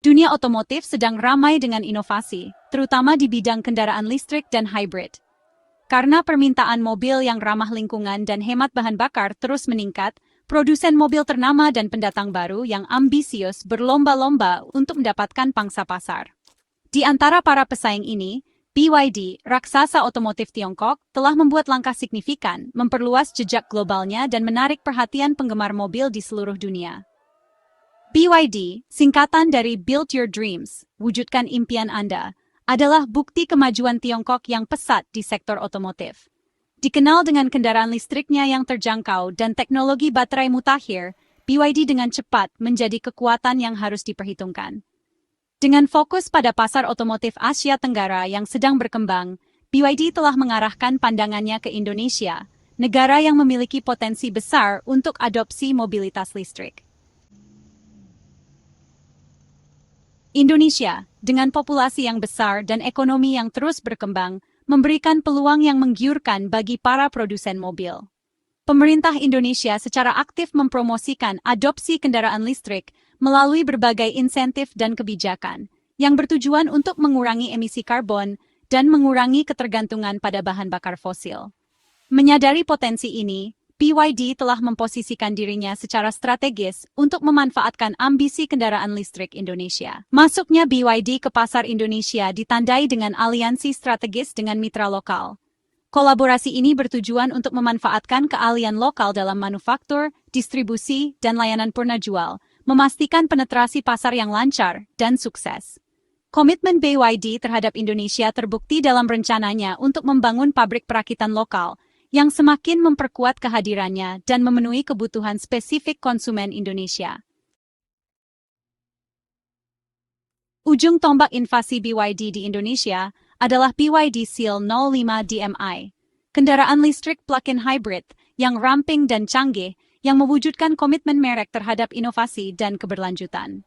Dunia otomotif sedang ramai dengan inovasi, terutama di bidang kendaraan listrik dan hybrid. Karena permintaan mobil yang ramah lingkungan dan hemat bahan bakar terus meningkat, produsen mobil ternama dan pendatang baru yang ambisius berlomba-lomba untuk mendapatkan pangsa pasar. Di antara para pesaing ini, BYD, raksasa otomotif Tiongkok, telah membuat langkah signifikan, memperluas jejak globalnya dan menarik perhatian penggemar mobil di seluruh dunia. BYD, singkatan dari Build Your Dreams, wujudkan impian Anda, adalah bukti kemajuan Tiongkok yang pesat di sektor otomotif. Dikenal dengan kendaraan listriknya yang terjangkau dan teknologi baterai mutakhir, BYD dengan cepat menjadi kekuatan yang harus diperhitungkan. Dengan fokus pada pasar otomotif Asia Tenggara yang sedang berkembang, BYD telah mengarahkan pandangannya ke Indonesia, negara yang memiliki potensi besar untuk adopsi mobilitas listrik. Indonesia, dengan populasi yang besar dan ekonomi yang terus berkembang, memberikan peluang yang menggiurkan bagi para produsen mobil. Pemerintah Indonesia secara aktif mempromosikan adopsi kendaraan listrik melalui berbagai insentif dan kebijakan, yang bertujuan untuk mengurangi emisi karbon dan mengurangi ketergantungan pada bahan bakar fosil. Menyadari potensi ini, BYD telah memposisikan dirinya secara strategis untuk memanfaatkan ambisi kendaraan listrik Indonesia. Masuknya BYD ke pasar Indonesia ditandai dengan aliansi strategis dengan mitra lokal. Kolaborasi ini bertujuan untuk memanfaatkan keahlian lokal dalam manufaktur, distribusi, dan layanan purna jual, memastikan penetrasi pasar yang lancar dan sukses. Komitmen BYD terhadap Indonesia terbukti dalam rencananya untuk membangun pabrik perakitan lokal, yang semakin memperkuat kehadirannya dan memenuhi kebutuhan spesifik konsumen Indonesia. Ujung tombak invasi BYD di Indonesia adalah BYD Seal 05 DMI, kendaraan listrik plug-in hybrid yang ramping dan canggih yang mewujudkan komitmen merek terhadap inovasi dan keberlanjutan.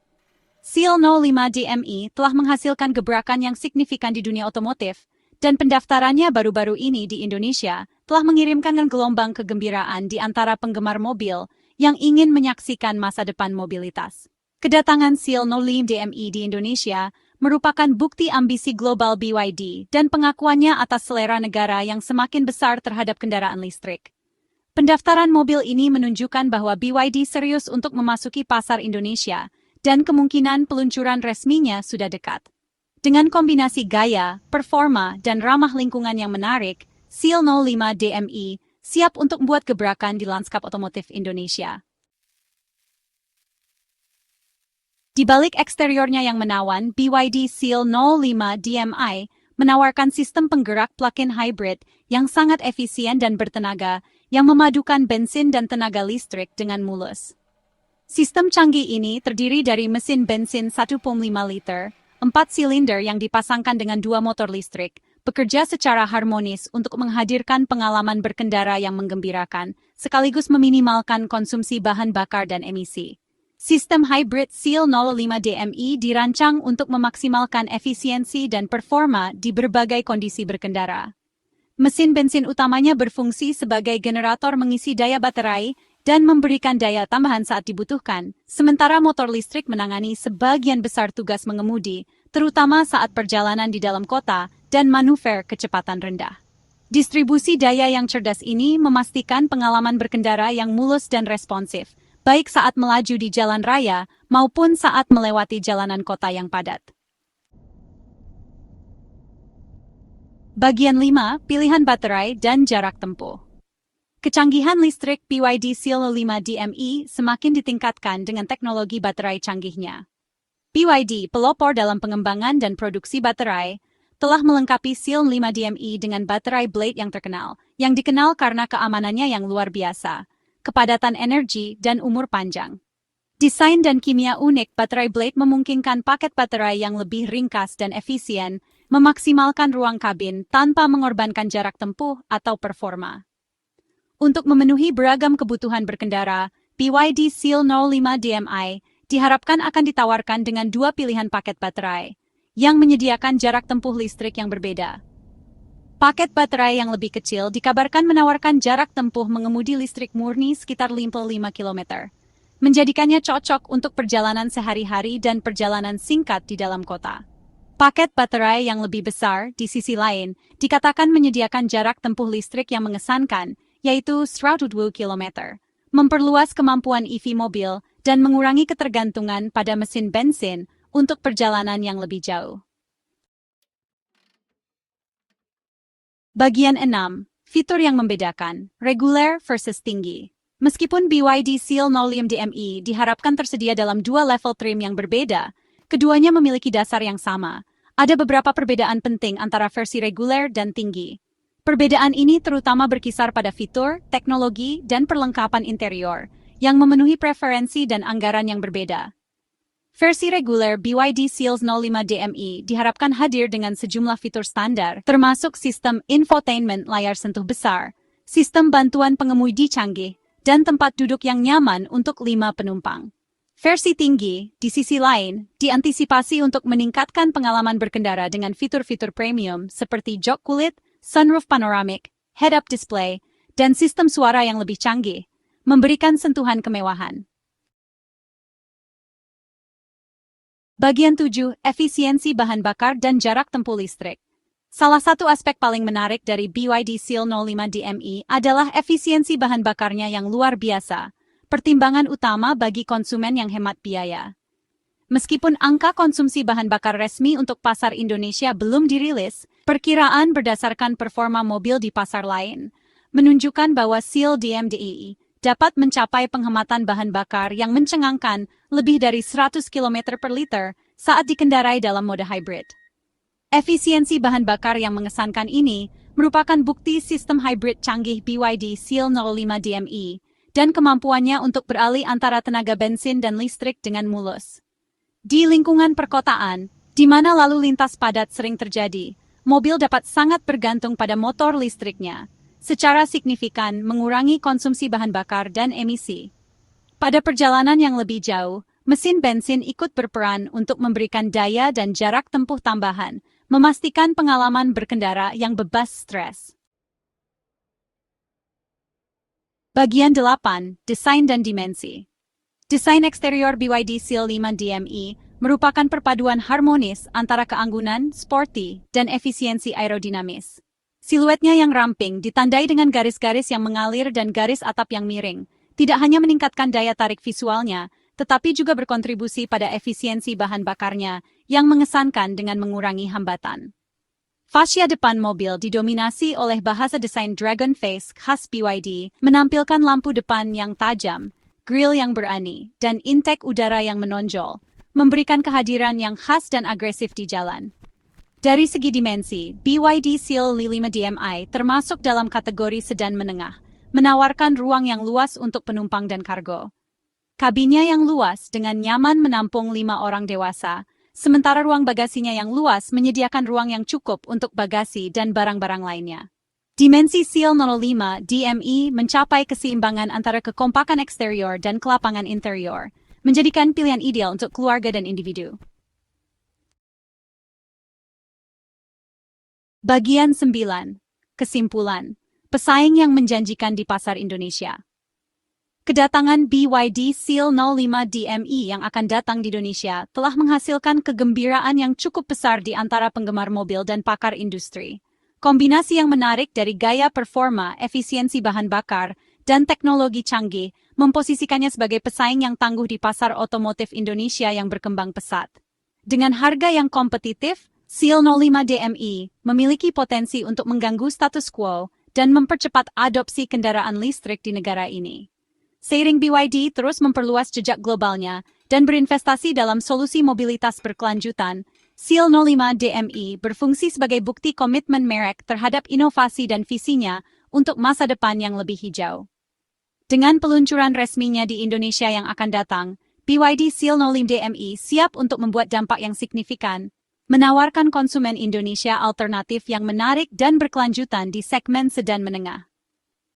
Seal 05 DMI telah menghasilkan gebrakan yang signifikan di dunia otomotif, dan pendaftarannya baru-baru ini di Indonesia telah mengirimkan gelombang kegembiraan di antara penggemar mobil yang ingin menyaksikan masa depan mobilitas. Kedatangan Seal 05 DMI di Indonesia merupakan bukti ambisi global BYD dan pengakuannya atas selera negara yang semakin besar terhadap kendaraan listrik. Pendaftaran mobil ini menunjukkan bahwa BYD serius untuk memasuki pasar Indonesia dan kemungkinan peluncuran resminya sudah dekat. Dengan kombinasi gaya, performa, dan ramah lingkungan yang menarik, Seal 05 DMI siap untuk membuat gebrakan di lanskap otomotif Indonesia. Di balik eksteriornya yang menawan, BYD Seal 05 DMI menawarkan sistem penggerak plug-in hybrid yang sangat efisien dan bertenaga yang memadukan bensin dan tenaga listrik dengan mulus. Sistem canggih ini terdiri dari mesin bensin 1,5 liter, 4 silinder yang dipasangkan dengan 2 motor listrik, bekerja secara harmonis untuk menghadirkan pengalaman berkendara yang menggembirakan, sekaligus meminimalkan konsumsi bahan bakar dan emisi. Sistem hybrid Seal 05 DMI dirancang untuk memaksimalkan efisiensi dan performa di berbagai kondisi berkendara. Mesin bensin utamanya berfungsi sebagai generator mengisi daya baterai dan memberikan daya tambahan saat dibutuhkan, sementara motor listrik menangani sebagian besar tugas mengemudi, terutama saat perjalanan di dalam kota dan manuver kecepatan rendah. Distribusi daya yang cerdas ini memastikan pengalaman berkendara yang mulus dan responsif, baik saat melaju di jalan raya maupun saat melewati jalanan kota yang padat. Bagian 5, pilihan baterai dan jarak tempuh. Kecanggihan listrik BYD Seal 05 DMI semakin ditingkatkan dengan teknologi baterai canggihnya. BYD, pelopor dalam pengembangan dan produksi baterai, telah melengkapi Seal 05 DMI dengan baterai blade yang terkenal, yang dikenal karena keamanannya yang luar biasa, kepadatan energi, dan umur panjang. Desain dan kimia unik baterai blade memungkinkan paket baterai yang lebih ringkas dan efisien, memaksimalkan ruang kabin tanpa mengorbankan jarak tempuh atau performa. Untuk memenuhi beragam kebutuhan berkendara, BYD Seal 05 DMI diharapkan akan ditawarkan dengan 2 pilihan paket baterai, yang menyediakan jarak tempuh listrik yang berbeda. Paket baterai yang lebih kecil dikabarkan menawarkan jarak tempuh mengemudi listrik murni sekitar 55 km. menjadikannya cocok untuk perjalanan sehari-hari dan perjalanan singkat di dalam kota. Paket baterai yang lebih besar, di sisi lain, dikatakan menyediakan jarak tempuh listrik yang mengesankan, yaitu 120 km, memperluas kemampuan EV mobil, dan mengurangi ketergantungan pada mesin bensin untuk perjalanan yang lebih jauh. Bagian 6. Fitur yang membedakan, reguler versus tinggi. Meskipun BYD Seal 05 DME diharapkan tersedia dalam dua level trim yang berbeda, keduanya memiliki dasar yang sama. Ada beberapa perbedaan penting antara versi reguler dan tinggi. Perbedaan ini terutama berkisar pada fitur, teknologi, dan perlengkapan interior, yang memenuhi preferensi dan anggaran yang berbeda. Versi reguler BYD Seal 05 DME diharapkan hadir dengan sejumlah fitur standar, termasuk sistem infotainment layar sentuh besar, sistem bantuan pengemudi canggih, dan tempat duduk yang nyaman untuk 5 penumpang. Versi tinggi, di sisi lain, diantisipasi untuk meningkatkan pengalaman berkendara dengan fitur-fitur premium seperti jok kulit, sunroof panoramik, head-up display, dan sistem suara yang lebih canggih, memberikan sentuhan kemewahan. Bagian 7. Efisiensi bahan bakar dan jarak tempuh listrik. Salah satu aspek paling menarik dari BYD Seal 05 DME adalah efisiensi bahan bakarnya yang luar biasa, pertimbangan utama bagi konsumen yang hemat biaya. Meskipun angka konsumsi bahan bakar resmi untuk pasar Indonesia belum dirilis, perkiraan berdasarkan performa mobil di pasar lain menunjukkan bahwa Seal DMDE dapat mencapai penghematan bahan bakar yang mencengangkan lebih dari 100 km per liter saat dikendarai dalam mode hybrid. Efisiensi bahan bakar yang mengesankan ini merupakan bukti sistem hybrid canggih BYD Seal 05 DME dan kemampuannya untuk beralih antara tenaga bensin dan listrik dengan mulus. Di lingkungan perkotaan, di mana lalu lintas padat sering terjadi, mobil dapat sangat bergantung pada motor listriknya, secara signifikan mengurangi konsumsi bahan bakar dan emisi. Pada perjalanan yang lebih jauh, mesin bensin ikut berperan untuk memberikan daya dan jarak tempuh tambahan, memastikan pengalaman berkendara yang bebas stres. Bagian 8. Desain dan dimensi. Desain eksterior BYD Seal 05 DME merupakan perpaduan harmonis antara keanggunan, sporty, dan efisiensi aerodinamis. Siluetnya yang ramping ditandai dengan garis-garis yang mengalir dan garis atap yang miring, tidak hanya meningkatkan daya tarik visualnya, tetapi juga berkontribusi pada efisiensi bahan bakarnya yang mengesankan dengan mengurangi hambatan. Fascia depan mobil didominasi oleh bahasa desain Dragon Face khas BYD, menampilkan lampu depan yang tajam, grill yang berani, dan intake udara yang menonjol, memberikan kehadiran yang khas dan agresif di jalan. Dari segi dimensi, BYD Seal 05 DMI termasuk dalam kategori sedan menengah, menawarkan ruang yang luas untuk penumpang dan kargo. Kabinnya yang luas dengan nyaman menampung 5 orang dewasa, sementara ruang bagasinya yang luas menyediakan ruang yang cukup untuk bagasi dan barang-barang lainnya. Dimensi Seal 05 DME mencapai keseimbangan antara kekompakan eksterior dan kelapangan interior, menjadikan pilihan ideal untuk keluarga dan individu. Bagian 9. Kesimpulan. Pesaing yang menjanjikan di pasar Indonesia. Kedatangan BYD Seal 05 DME yang akan datang di Indonesia telah menghasilkan kegembiraan yang cukup besar di antara penggemar mobil dan pakar industri. Kombinasi yang menarik dari gaya performa, efisiensi bahan bakar, dan teknologi canggih memposisikannya sebagai pesaing yang tangguh di pasar otomotif Indonesia yang berkembang pesat. Dengan harga yang kompetitif, Seal 05 DME memiliki potensi untuk mengganggu status quo dan mempercepat adopsi kendaraan listrik di negara ini. Seiring BYD terus memperluas jejak globalnya dan berinvestasi dalam solusi mobilitas berkelanjutan, Seal 05 DME berfungsi sebagai bukti komitmen merek terhadap inovasi dan visinya untuk masa depan yang lebih hijau. Dengan peluncuran resminya di Indonesia yang akan datang, BYD Seal 05 DME siap untuk membuat dampak yang signifikan, menawarkan konsumen Indonesia alternatif yang menarik dan berkelanjutan di segmen sedan menengah.